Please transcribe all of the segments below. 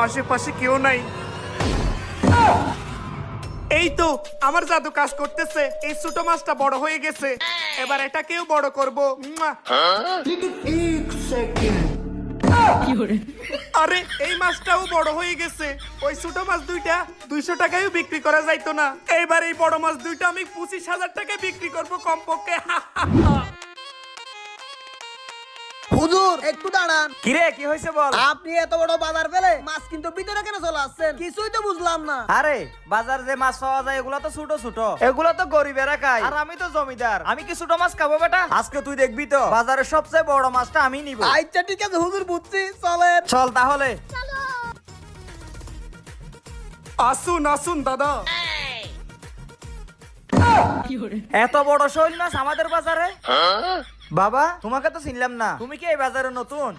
আশেপাশে কেউ নাই। এই তো আমার জাদু কাজ করতেছে। এই ছোট মাছটা বড় হয়ে গেছে, এবার এটাকেও বড় করবো। আরে এই মাছটাও বড় হয়ে গেছে। ওই ছোট মাছ দুইটা 200 টাকায়ও বিক্রি করা যাইতো না, এইবার এই বড় মাছ দুইটা আমি 25,000 টাকায় বিক্রি করবো কমপক্ষে। হুজুর একটু দাঁড়ান। কিরে কি হয়েছে বল। আপনি এত বড় বাজার পেলে মাছ কিন্তু ভিতরে কেন চলে আসছেন? কিছুই তো বুঝলাম না। আরে বাজার যে মাছ পাওয়া যায় এগুলা তো ছোট ছোট, এগুলা তো গরিবেরা খায়, আর আমি তো জমিদার, আমি কি ছোট মাছ খাবো বেটা? আজকে তুই দেখবি তো বাজারের সবচেয়ে বড় মাছটা আমি নিব। আচ্ছা ঠিক আছে হুজুর, বুঝছি, চলেন। চল তাহলে। আসুন আসুন দাদা। এত বড় শৈল মাছ আমাদের বাজারে? বাবা তোমাকে তো চিনলাম না, তুমি কি এই বাজারে নতুন?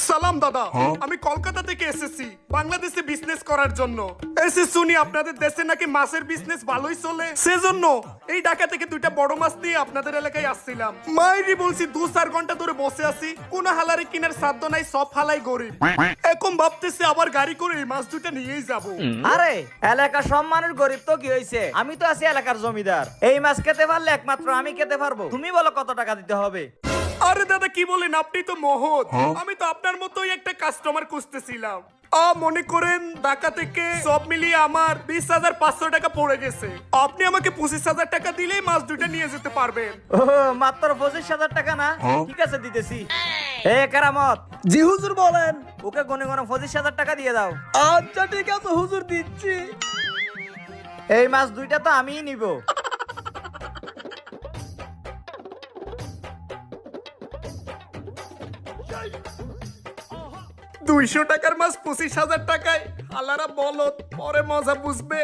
সালাম দাদা, আমি কলকাতা থেকে এসেছি বাংলাদেশে বিজনেস করার জন্য। এসে শুনি আপনাদের দেশে নাকি মাছের বিজনেস ভালোই চলে, সেজন্য এই ঢাকা থেকে দুইটা বড় মাছ নিয়ে আপনাদের এলাকায় আসছিলাম। মাইরি বলছি 2-4 ঘন্টা ধরে বসে আছি, কোন হালারে কিনার সাধ্য নাই, সব হালাই গরিব। এখন ভাবতেছি আবার গাড়ি করে এই মাছ দুইটা নিয়েই যাব। আরে এলাকার সব মানুষ গরিব তো কি হয়েছে, আমি তো আছি এলাকার জমিদার। এই মাছ খেতে পারলে একমাত্র আমি খেতে পারবো। তুমি বলো কত টাকা দিতে হবে? আরে দাদা কি বলেন, আপনি তো মহৎ। আমি তো আপনার মতোই একটা কাস্টমার খুঁজতেছিলাম। মনে করেন ঢাকা থেকে সব মিলিয়ে আমার 20,500 টাকা পড়ে গেছে। আপনি আমাকে 25,000 টাকা দিলেই মাছ দুইটা নিয়ে যেতে পারবেন। ও মাত্র 25,000 টাকা না? ঠিক আছে দিতেছি। এ কেরামত, জি হুজুর বলেন। ওকে গনে গনে 25,000 টাকা দিয়ে দাও। আচ্ছা ঠিক আছে হুজুর, দিচ্ছি। এই মাছ দুইটা তো আমিই নিব। 200 টাকার মাছ 25,000 টাকায়, হালারা বলত, পরে মজা বুঝবে।